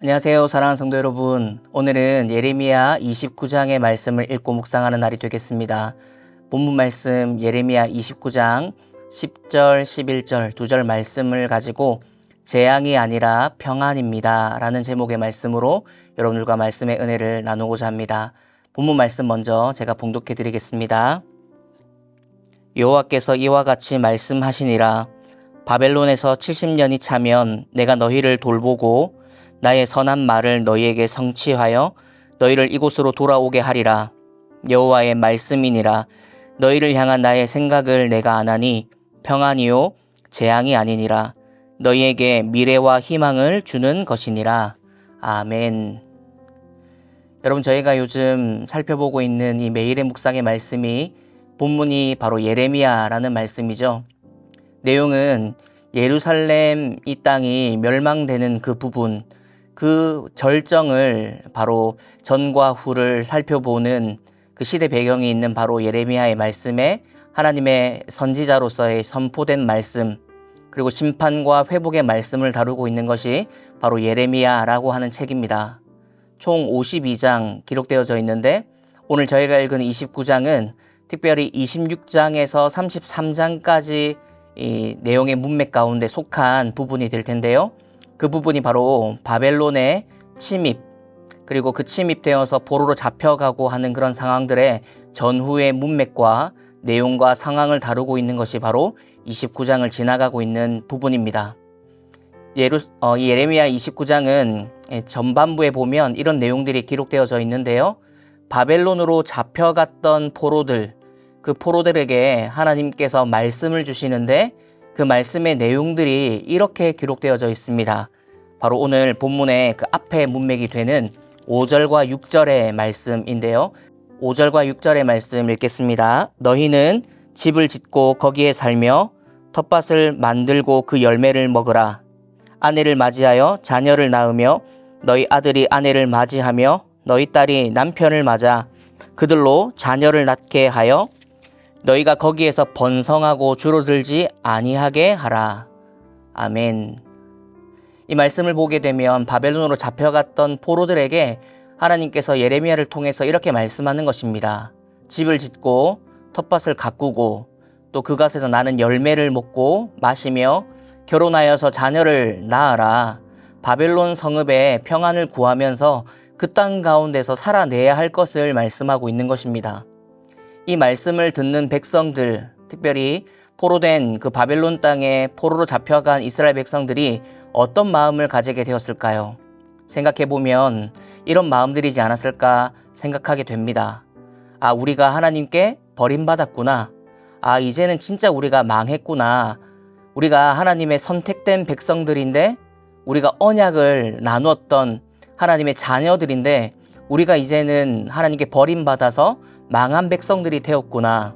안녕하세요, 사랑하는 성도 여러분. 오늘은 예레미야 29장의 말씀을 읽고 묵상하는 날이 되겠습니다. 본문 말씀 예레미야 29장 10절, 11절 두 절 말씀을 가지고 재앙이 아니라 평안입니다 라는 제목의 말씀으로 여러분들과 말씀의 은혜를 나누고자 합니다. 본문 말씀 먼저 제가 봉독해 드리겠습니다. 여호와께서 이와 같이 말씀하시니라. 바벨론에서 70년이 차면 내가 너희를 돌보고 나의 선한 말을 너희에게 성취하여 너희를 이곳으로 돌아오게 하리라. 여호와의 말씀이니라. 너희를 향한 나의 생각을 내가 아나니 평안이요 재앙이 아니니라. 너희에게 미래와 희망을 주는 것이니라. 아멘. 여러분, 저희가 요즘 살펴보고 있는 이 매일의 묵상의 말씀이 본문이 바로 예레미야라는 말씀이죠. 내용은 예루살렘 이 땅이 멸망되는 그 부분, 그 절정을 바로 전과 후를 살펴보는 그 시대 배경이 있는 바로 예레미야의 말씀에 하나님의 선지자로서의 선포된 말씀, 그리고 심판과 회복의 말씀을 다루고 있는 것이 바로 예레미야라고 하는 책입니다. 총 52장 기록되어져 있는데 오늘 저희가 읽은 29장은 특별히 26장에서 33장까지 이 내용의 문맥 가운데 속한 부분이 될 텐데요. 그 부분이 바로 바벨론의 침입, 그리고 그 침입되어서 포로로 잡혀가고 하는 그런 상황들의 전후의 문맥과 내용과 상황을 다루고 있는 것이 바로 29장을 지나가고 있는 부분입니다. 예레미야 29장은 전반부에 보면 이런 내용들이 기록되어져 있는데요. 바벨론으로 잡혀갔던 포로들, 그 포로들에게 하나님께서 말씀을 주시는데 그 말씀의 내용들이 이렇게 기록되어져 있습니다. 바로 오늘 본문의 그 앞에 문맥이 되는 5절과 6절의 말씀인데요. 5절과 6절의 말씀 읽겠습니다. 너희는 집을 짓고 거기에 살며 텃밭을 만들고 그 열매를 먹으라. 아내를 맞이하여 자녀를 낳으며 너희 아들이 아내를 맞이하며 너희 딸이 남편을 맞아 그들로 자녀를 낳게 하여 너희가 거기에서 번성하고 줄어들지 아니하게 하라. 아멘. 이 말씀을 보게 되면 바벨론으로 잡혀갔던 포로들에게 하나님께서 예레미야를 통해서 이렇게 말씀하는 것입니다. 집을 짓고 텃밭을 가꾸고 또 그것에서 나는 열매를 먹고 마시며 결혼하여서 자녀를 낳아라. 바벨론 성읍에 평안을 구하면서 그 땅 가운데서 살아내야 할 것을 말씀하고 있는 것입니다. 이 말씀을 듣는 백성들, 특별히 포로된 그 바벨론 땅에 포로로 잡혀간 이스라엘 백성들이 어떤 마음을 가지게 되었을까요? 생각해보면 이런 마음들이지 않았을까 생각하게 됩니다. 아, 우리가 하나님께 버림받았구나. 아, 이제는 진짜 우리가 망했구나. 우리가 하나님의 선택된 백성들인데 우리가 언약을 나누었던 하나님의 자녀들인데 우리가 이제는 하나님께 버림받아서 망한 백성들이 되었구나.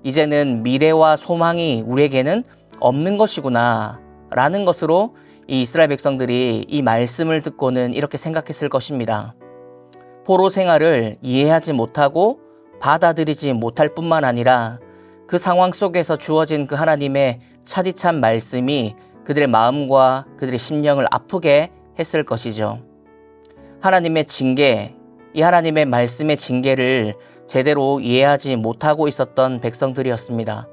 이제는 미래와 소망이 우리에게는 없는 것이구나 라는 것으로 이 이스라엘 백성들이 이 말씀을 듣고는 이렇게 생각했을 것입니다. 포로 생활을 이해하지 못하고 받아들이지 못할 뿐만 아니라 그 상황 속에서 주어진 그 하나님의 차디찬 말씀이 그들의 마음과 그들의 심령을 아프게 했을 것이죠. 하나님의 징계, 이 하나님의 말씀의 징계를 제대로 이해하지 못하고 있었던 백성들이었습니다.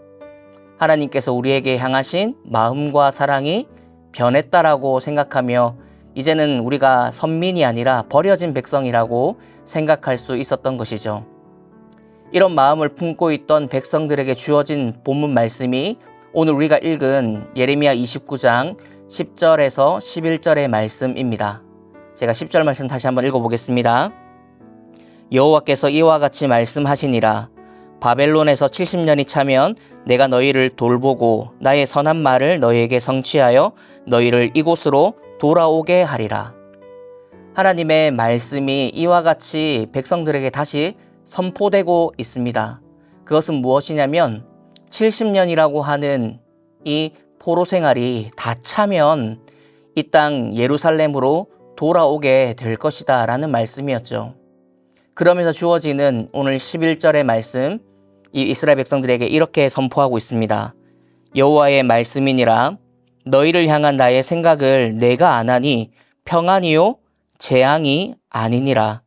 하나님께서 우리에게 향하신 마음과 사랑이 변했다라고 생각하며 이제는 우리가 선민이 아니라 버려진 백성이라고 생각할 수 있었던 것이죠. 이런 마음을 품고 있던 백성들에게 주어진 본문 말씀이 오늘 우리가 읽은 예레미야 29장 10절에서 11절의 말씀입니다. 제가 10절 말씀 다시 한번 읽어보겠습니다. 여호와께서 이와 같이 말씀하시니라. 바벨론에서 70년이 차면 내가 너희를 돌보고 나의 선한 말을 너희에게 성취하여 너희를 이곳으로 돌아오게 하리라. 하나님의 말씀이 이와 같이 백성들에게 다시 선포되고 있습니다. 그것은 무엇이냐면 70년이라고 하는 이 포로 생활이 다 차면 이 땅 예루살렘으로 돌아오게 될 것이다 라는 말씀이었죠. 그러면서 주어지는 오늘 11절의 말씀, 이 이스라엘 백성들에게 이렇게 선포하고 있습니다. 여호와의 말씀이니라. 너희를 향한 나의 생각을 내가 아나니 평안이요 재앙이 아니니라.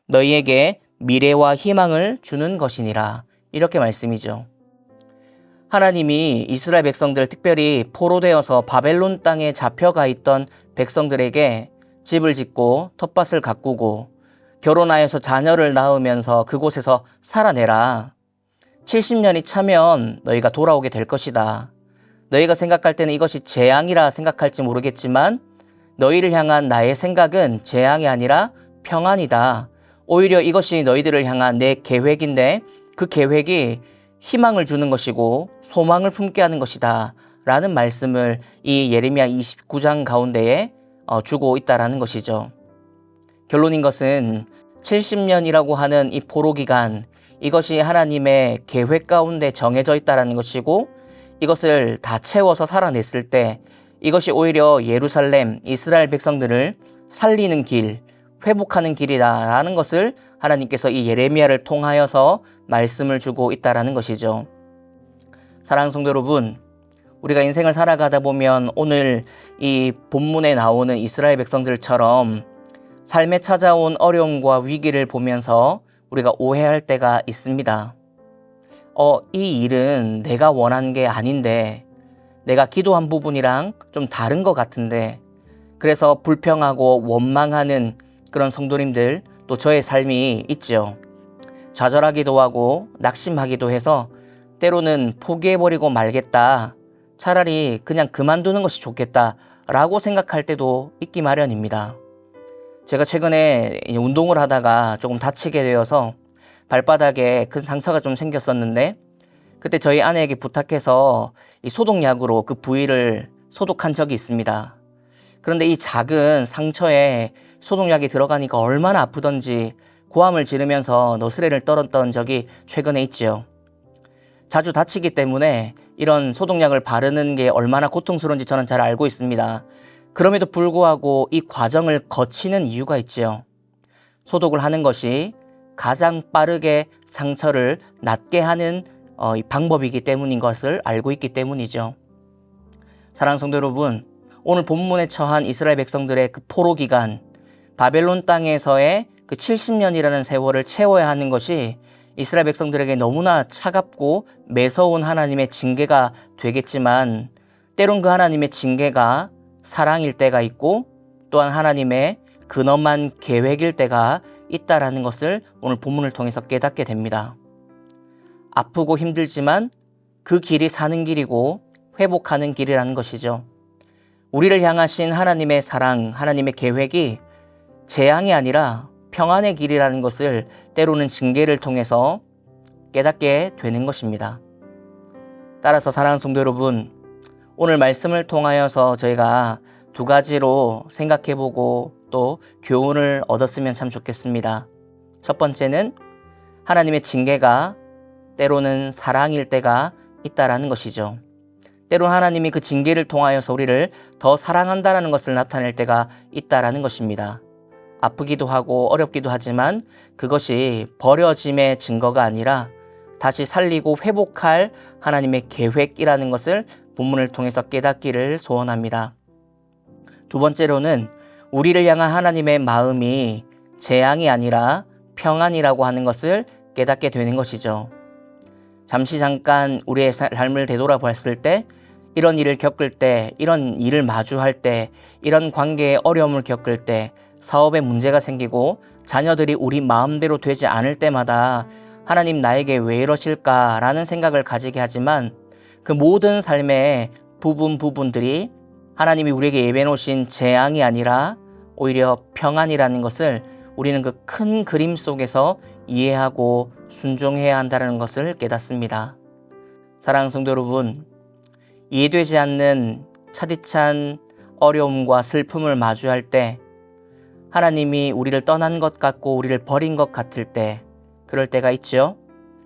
너희에게 미래와 희망을 주는 것이니라. 이렇게 말씀이죠. 하나님이 이스라엘 백성들, 특별히 포로되어서 바벨론 땅에 잡혀가 있던 백성들에게 집을 짓고 텃밭을 가꾸고 결혼하여서 자녀를 낳으면서 그곳에서 살아내라. 70년이 차면 너희가 돌아오게 될 것이다. 너희가 생각할 때는 이것이 재앙이라 생각할지 모르겠지만 너희를 향한 나의 생각은 재앙이 아니라 평안이다. 오히려 이것이 너희들을 향한 내 계획인데 그 계획이 희망을 주는 것이고 소망을 품게 하는 것이다. 라는 말씀을 이 예레미야 29장 가운데에 주고 있다라는 것이죠. 결론인 것은 70년이라고 하는 이 포로 기간, 이것이 하나님의 계획 가운데 정해져 있다라는 것이고 이것을 다 채워서 살아냈을 때 이것이 오히려 예루살렘, 이스라엘 백성들을 살리는 길, 회복하는 길이다라는 것을 하나님께서 이 예레미야를 통하여서 말씀을 주고 있다라는 것이죠. 사랑하는 성도 여러분, 우리가 인생을 살아가다 보면 오늘 이 본문에 나오는 이스라엘 백성들처럼 삶에 찾아온 어려움과 위기를 보면서 우리가 오해할 때가 있습니다. 이 일은 내가 원한 게 아닌데, 내가 기도한 부분이랑 좀 다른 것 같은데, 그래서 불평하고 원망하는 그런 성도님들, 또 저의 삶이 있죠. 좌절하기도 하고 낙심하기도 해서 때로는 포기해버리고 말겠다, 차라리 그냥 그만두는 것이 좋겠다 라고 생각할 때도 있기 마련입니다. 제가 최근에 운동을 하다가 조금 다치게 되어서 발바닥에 큰 상처가 좀 생겼었는데 그때 저희 아내에게 부탁해서 이 소독약으로 그 부위를 소독한 적이 있습니다. 그런데 이 작은 상처에 소독약이 들어가니까 얼마나 아프던지 고함을 지르면서 너스레를 떨었던 적이 최근에 있지요. 자주 다치기 때문에 이런 소독약을 바르는 게 얼마나 고통스러운지 저는 잘 알고 있습니다. 그럼에도 불구하고 이 과정을 거치는 이유가 있지요. 소독을 하는 것이 가장 빠르게 상처를 낫게 하는 이 방법이기 때문인 것을 알고 있기 때문이죠. 사랑하는 성도 여러분, 오늘 본문에 처한 이스라엘 백성들의 그 포로 기간, 바벨론 땅에서의 그 70년이라는 세월을 채워야 하는 것이 이스라엘 백성들에게 너무나 차갑고 매서운 하나님의 징계가 되겠지만 때론 그 하나님의 징계가 사랑일 때가 있고 또한 하나님의 근엄한 계획일 때가 있다라는 것을 오늘 본문을 통해서 깨닫게 됩니다. 아프고 힘들지만 그 길이 사는 길이고 회복하는 길이라는 것이죠. 우리를 향하신 하나님의 사랑, 하나님의 계획이 재앙이 아니라 평안의 길이라는 것을 때로는 징계를 통해서 깨닫게 되는 것입니다. 따라서 사랑하는 성도 여러분, 오늘 말씀을 통하여서 저희가 두 가지로 생각해보고 또 교훈을 얻었으면 참 좋겠습니다. 첫 번째는 하나님의 징계가 때로는 사랑일 때가 있다라는 것이죠. 때론 하나님이 그 징계를 통하여서 우리를 더 사랑한다라는 것을 나타낼 때가 있다라는 것입니다. 아프기도 하고 어렵기도 하지만 그것이 버려짐의 증거가 아니라 다시 살리고 회복할 하나님의 계획이라는 것을 본문을 통해서 깨닫기를 소원합니다. 두 번째로는 우리를 향한 하나님의 마음이 재앙이 아니라 평안이라고 하는 것을 깨닫게 되는 것이죠. 잠깐 우리의 삶을 되돌아봤을 때 이런 일을 겪을 때, 이런 일을 마주할 때, 이런 관계에 어려움을 겪을 때, 사업에 문제가 생기고 자녀들이 우리 마음대로 되지 않을 때마다 하나님 나에게 왜 이러실까라는 생각을 가지게 하지만 그 모든 삶의 부분들이 하나님이 우리에게 예배해 놓으신 재앙이 아니라 오히려 평안이라는 것을 우리는 그 큰 그림 속에서 이해하고 순종해야 한다는 것을 깨닫습니다. 사랑하는 성도 여러분, 이해되지 않는 차디찬 어려움과 슬픔을 마주할 때 하나님이 우리를 떠난 것 같고 우리를 버린 것 같을 때 그럴 때가 있죠.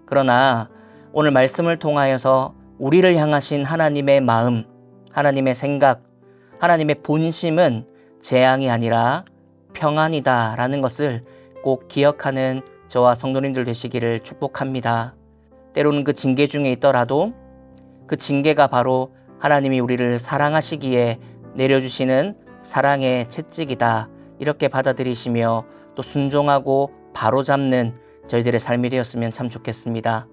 그러나 오늘 말씀을 통하여서 우리를 향하신 하나님의 마음, 하나님의 생각, 하나님의 본심은 재앙이 아니라 평안이다라는 것을 꼭 기억하는 저와 성도님들 되시기를 축복합니다. 때로는 그 징계 중에 있더라도 그 징계가 바로 하나님이 우리를 사랑하시기에 내려주시는 사랑의 채찍이다. 이렇게 받아들이시며 또 순종하고 바로잡는 저희들의 삶이 되었으면 참 좋겠습니다.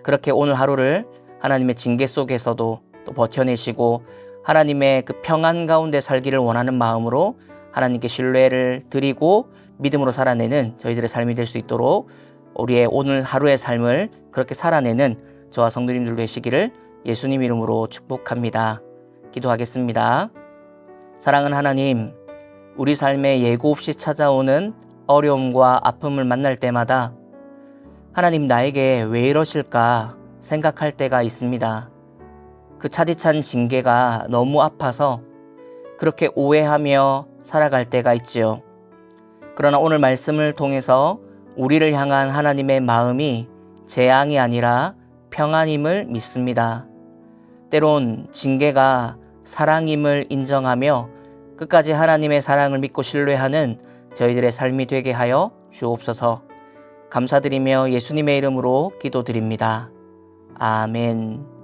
그렇게 오늘 하루를 하나님의 징계 속에서도 또 버텨내시고 하나님의 그 평안 가운데 살기를 원하는 마음으로 하나님께 신뢰를 드리고 믿음으로 살아내는 저희들의 삶이 될 수 있도록 우리의 오늘 하루의 삶을 그렇게 살아내는 저와 성도님들 되시기를 예수님 이름으로 축복합니다. 기도하겠습니다. 사랑하는 하나님, 우리 삶에 예고 없이 찾아오는 어려움과 아픔을 만날 때마다 하나님 나에게 왜 이러실까 생각할 때가 있습니다. 그 차디찬 징계가 너무 아파서 그렇게 오해하며 살아갈 때가 있지요. 그러나 오늘 말씀을 통해서 우리를 향한 하나님의 마음이 재앙이 아니라 평안임을 믿습니다. 때론 징계가 사랑임을 인정하며 끝까지 하나님의 사랑을 믿고 신뢰하는 저희들의 삶이 되게 하여 주옵소서. 감사드리며 예수님의 이름으로 기도드립니다. 아멘.